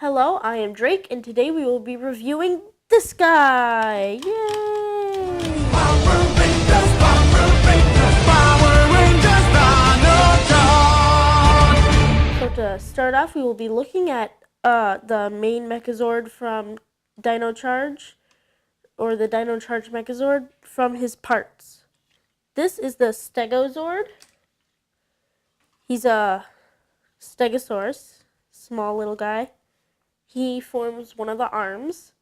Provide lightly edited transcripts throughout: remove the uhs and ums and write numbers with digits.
Hello, I am Drake, and today we will be reviewing this guy. Yay! Power Rangers, Power Rangers, Power Rangers, Dino Charge! So to start off, we will be looking at the main Megazord from Dino Charge, or the Dino Charge Megazord from his parts. This is the Stegozord. He's a Stegosaurus, small little guy. He forms one of the arms.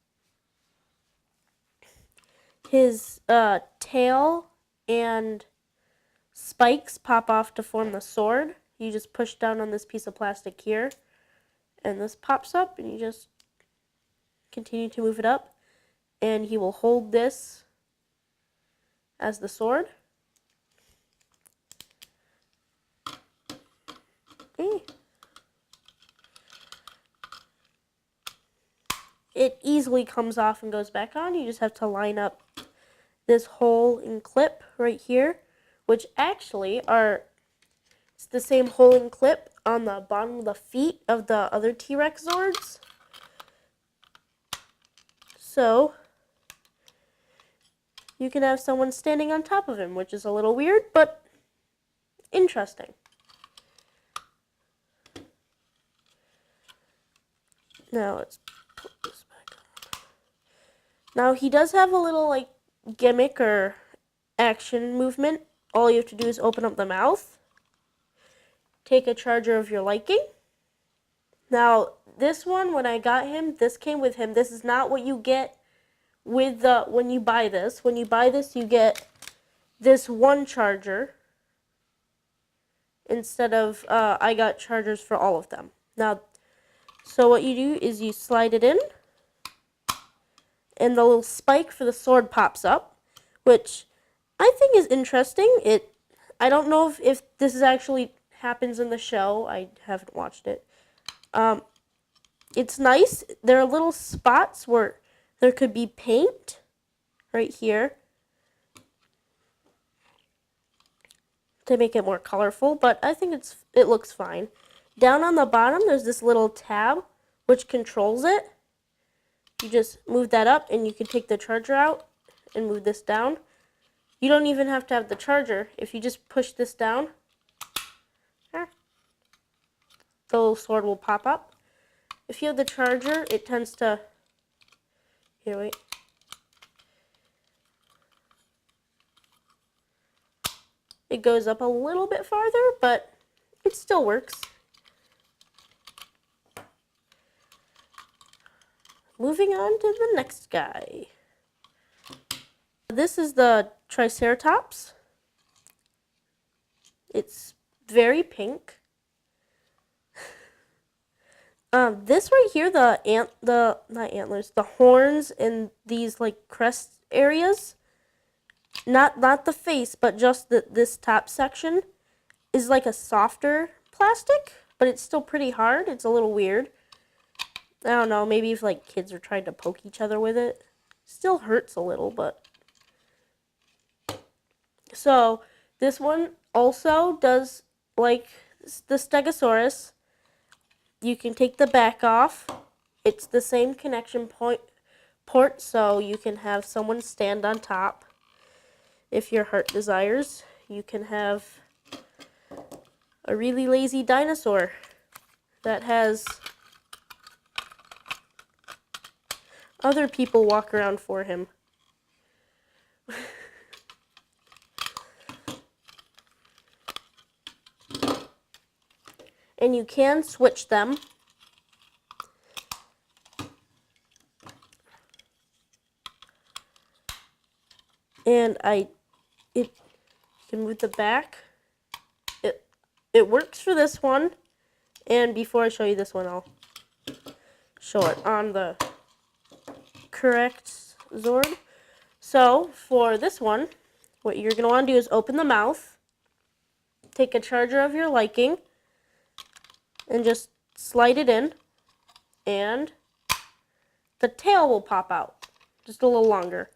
His tail and spikes pop off to form the sword. You just push down on this piece of plastic here, and this pops up, and you just continue to move it up, and he will hold this as the sword. It easily comes off and goes back on. You just have to line up this hole and clip right here, which actually it's the same hole and clip on the bottom of the feet of the other T-Rex Zords. So you can have someone standing on top of him, which is a little weird, but interesting. Now let's put this back on. Now he does have a little gimmick or action movement. All you have to do is open up the mouth, take a charger of your liking. Now this one, when I got him, this came with him. This is not what you get with when you buy this. When you buy this, you get this one charger instead of I got chargers for all of them. Now, so what you do is you slide it in, and the little spike for the sword pops up, which I think is interesting. I don't know if this is actually happens in the show. I haven't watched it. It's nice. There are little spots where there could be paint right here to make it more colorful, but I think it looks fine. Down on the bottom, there's this little tab which controls it. You just move that up, and you can take the charger out and move this down. You don't even have to have the charger. If you just push this down, the little sword will pop up. If you have the charger, it tends to... Here, wait. It goes up a little bit farther, but it still works. Moving on to the next guy. This is the Triceratops. It's very pink. This right here, not antlers, the horns and these crest areas, not the face, but just this top section is like a softer plastic, but it's still pretty hard. It's a little weird. I don't know, maybe if kids are trying to poke each other with it. Still hurts a little, but... So, this one also does, like the Stegosaurus, you can take the back off. It's the same connection port, so you can have someone stand on top. If your heart desires, you can have a really lazy dinosaur that has other people walk around for him. And you can switch them. And you can move the back. It works for this one. And before I show you this one, I'll show it on the correct Zord. So for this one, what you're going to want to do is open the mouth, take a charger of your liking, and just slide it in, and the tail will pop out, just a little longer.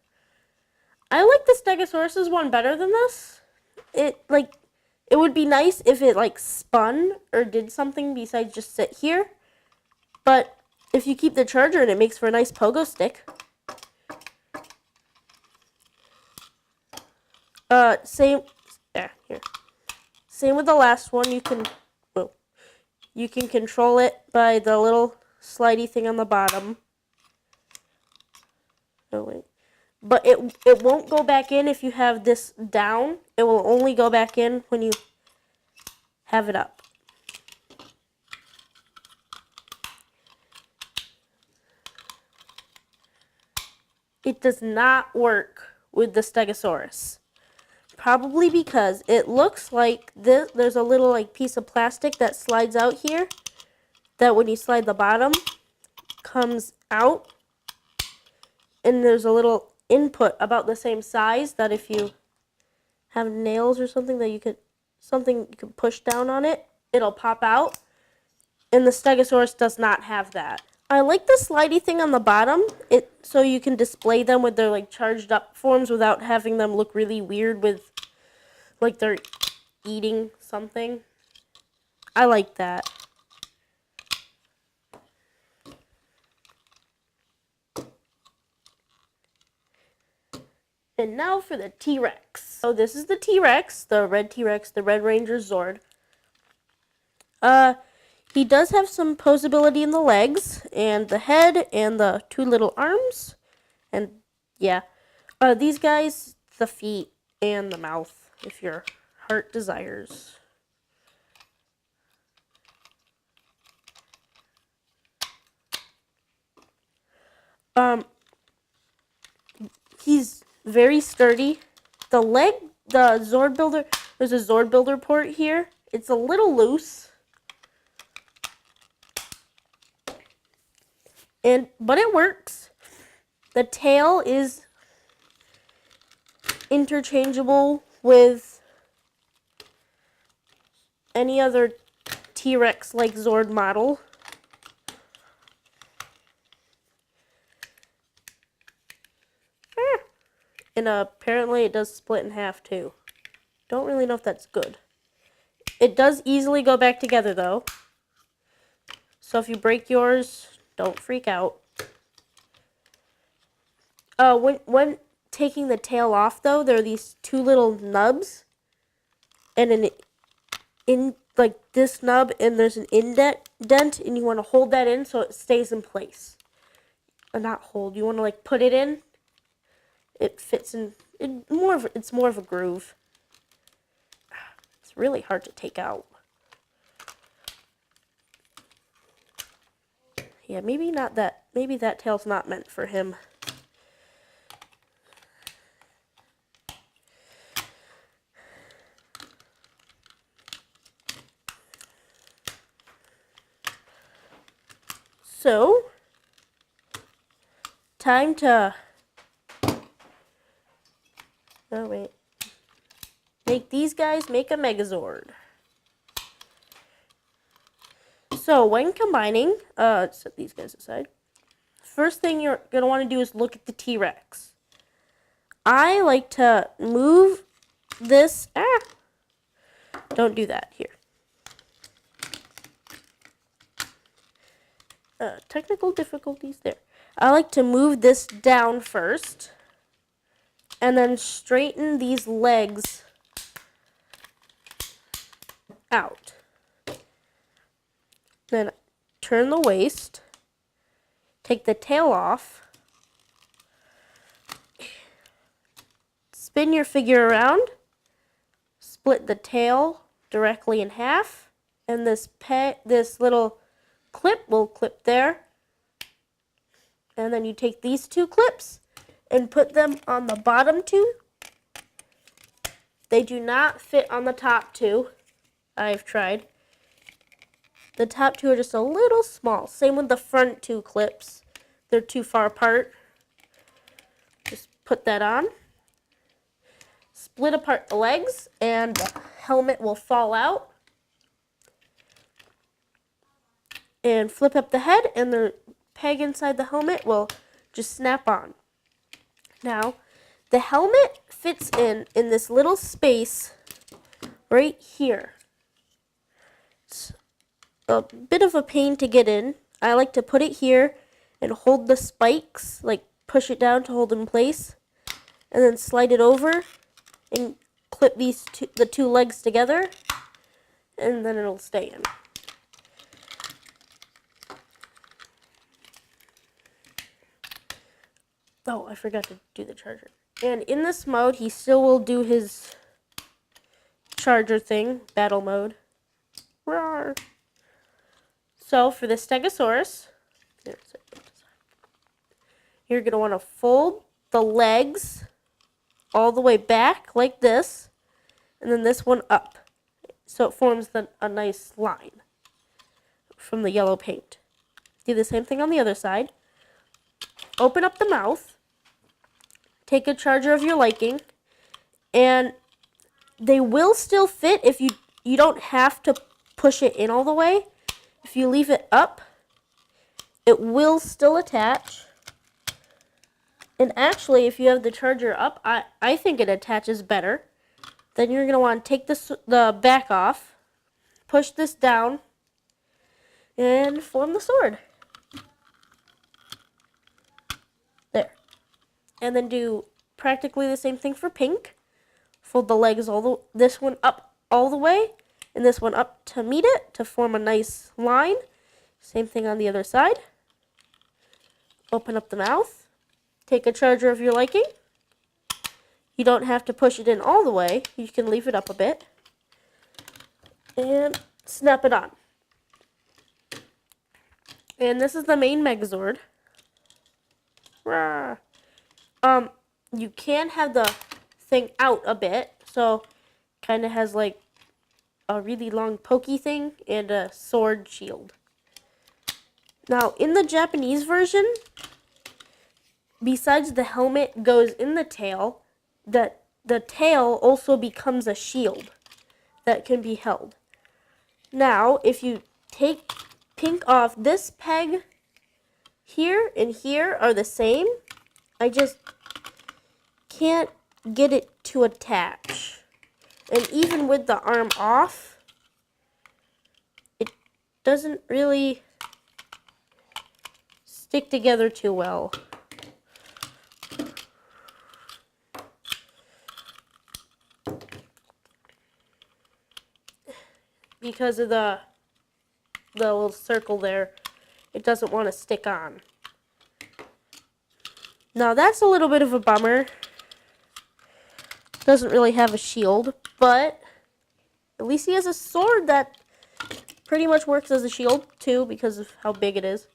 I like the Stegosaurus one better than this. It would be nice if it spun or did something besides just sit here, but if you keep the charger in, it makes for a nice pogo stick. Same, here. Same with the last one. You can control it by the little slidey thing on the bottom. Oh wait, but it won't go back in if you have this down. It will only go back in when you have it up. It does not work with the Stegosaurus. Probably because it looks like there's a little like piece of plastic that slides out here that when you slide the bottom comes out, and there's a little input about the same size that if you have nails or something that you could push down on it, it'll pop out. And the Stegosaurus does not have that. I like the slidey thing on the bottom, so you can display them with their like charged up forms without having them look really weird with like they're eating something. I like that. And now for the T-Rex. So this is the T-Rex, the Red Ranger Zord. He does have some posability in the legs, and the head, and the two little arms. And, yeah. These guys, the feet, and the mouth, if your heart desires. He's very sturdy. The Zord Builder, there's a Zord Builder port here. It's a little loose. But it works. The tail is interchangeable with any other T-Rex like Zord model. And apparently it does split in half too. Don't really know if that's good. It does easily go back together though. So if you break yours, don't freak out. When taking the tail off though, there are these two little nubs. And in like this nub, and there's an indent, and you want to hold that in so it stays in place. Not hold, you want to like put it in. It fits in. It's more of a groove. It's really hard to take out. Yeah, maybe not that. Maybe that tail's not meant for him. So, time to make these guys make a Megazord. So when combining, set these guys aside. First thing you're going to want to do is look at the T-Rex. I like to move this. Don't do that here. Technical difficulties there. I like to move this down first. And then straighten these legs out. Then turn the waist. Take the tail off. Spin your figure around. Split the tail directly in half. And this little clip will clip there. And then you take these two clips and put them on the bottom two. They do not fit on the top two. I've tried. The top two are just a little small. Same with the front two clips. They're too far apart. Just put that on. Split apart the legs and the helmet will fall out. And flip up the head and the peg inside the helmet will just snap on. Now, the helmet fits in this little space right here. It's a bit of a pain to get in. I like to put it here and hold the spikes, like push it down to hold in place, and then slide it over and clip the two legs together, and then it'll stay in. Oh, I forgot to do the charger. And in this mode, he still will do his charger thing, battle mode. Roar. So for the Stegosaurus, you're going to want to fold the legs all the way back like this, and then this one up. So it forms a nice line from the yellow paint. Do the same thing on the other side. Open up the mouth. Take a charger of your liking, and they will still fit if you don't have to push it in all the way. If you leave it up, it will still attach. And actually, if you have the charger up, I think it attaches better. Then you're going to want to take the back off, push this down, and form the sword. There. And then do practically the same thing for pink. Fold the legs this one up all the way, and this one up to meet it to form a nice line. Same thing on the other side. Open up the mouth. Take a charger of your liking. You don't have to push it in all the way. You can leave it up a bit. And snap it on. And this is the main Megazord. Rah. You can have the thing out a bit, so kind of has like a really long pokey thing and a sword shield. Now, in the Japanese version, besides the helmet goes in the tail, the tail also becomes a shield that can be held. Now, if you take pink off, this peg here and here are the same. I just can't get it to attach. And even with the arm off, it doesn't really stick together too well. Because of the little circle there, it doesn't want to stick on. Now that's a little bit of a bummer. Doesn't really have a shield, but at least he has a sword that pretty much works as a shield too because of how big it is.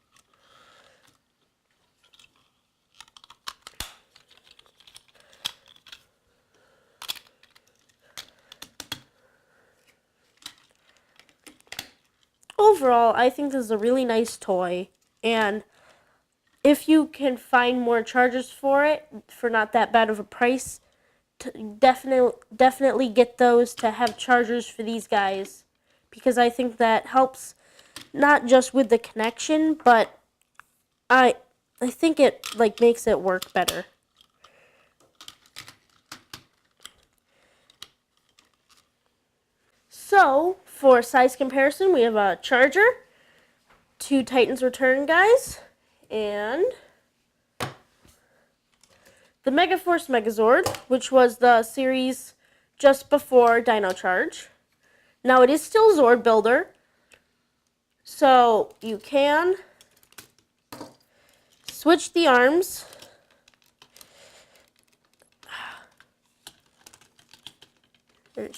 Overall, I think this is a really nice toy, and if you can find more chargers for it for not that bad of a price, definitely get those to have chargers for these guys, because I think that helps not just with the connection, but I think it like makes it work better. So, for size comparison, we have a charger, 2 Titans Return guys, and the Megaforce Megazord, which was the series just before Dino Charge. Now, it is still Zord Builder, so you can switch the arms.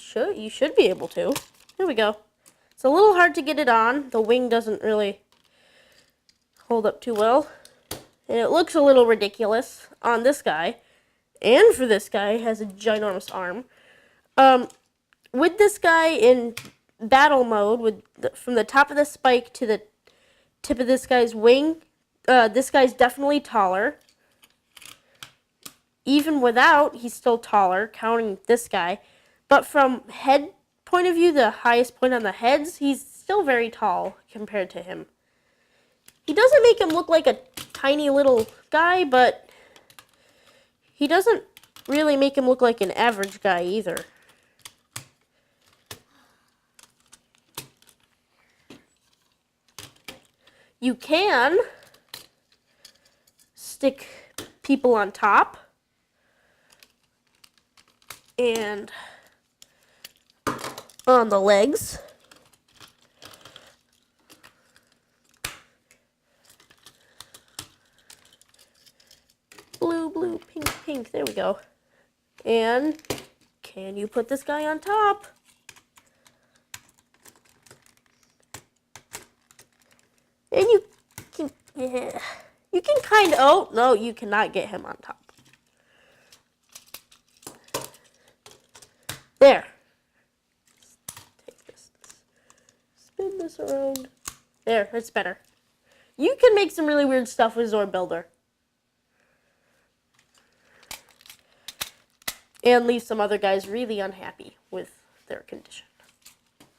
You should be able to. Here we go. It's a little hard to get it on. The wing doesn't really hold up too well. And it looks a little ridiculous on this guy. And for this guy, it has a ginormous arm. With this guy in battle mode, from the top of the spike to the tip of this guy's wing, this guy's definitely taller. Even without, he's still taller, counting this guy. But from head point of view, the highest point on the heads, he's still very tall compared to him. He doesn't make him look like a tiny little guy, but he doesn't really make him look like an average guy either. You can stick people on top and on the legs. Blue, blue, pink, pink. There we go. And can you put this guy on top? And you can, yeah, you can kind of, oh, no, you cannot get him on top. There. Take this, spin this around. There, that's better. You can make some really weird stuff with Zord Builder. And leave some other guys really unhappy with their condition.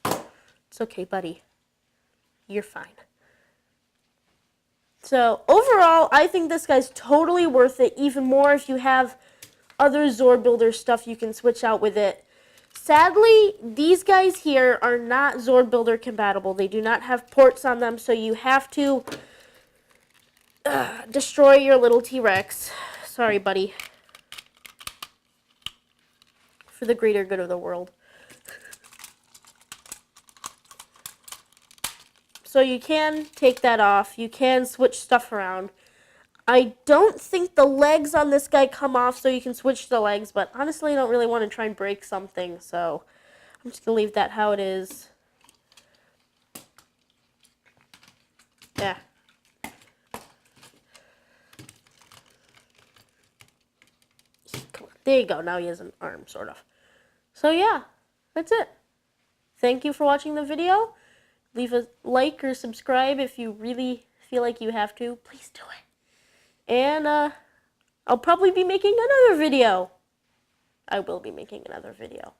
It's okay, buddy. You're fine. So, overall, I think this guy's totally worth it. Even more if you have other Zord Builder stuff you can switch out with it. Sadly, these guys here are not Zord Builder compatible. They do not have ports on them, so you have to destroy your little T-Rex. Sorry, buddy. For the greater good of the world. So you can take that off. You can switch stuff around. I don't think the legs on this guy come off, so you can switch the legs, but honestly I don't really want to try and break something, so I'm just going to leave that how it is. Yeah. Come on. There you go. Now he has an arm, sort of. So yeah, that's it. Thank you for watching the video. Leave a like or subscribe if you really feel like you have to. Please do it. And I'll probably be making another video. I will be making another video.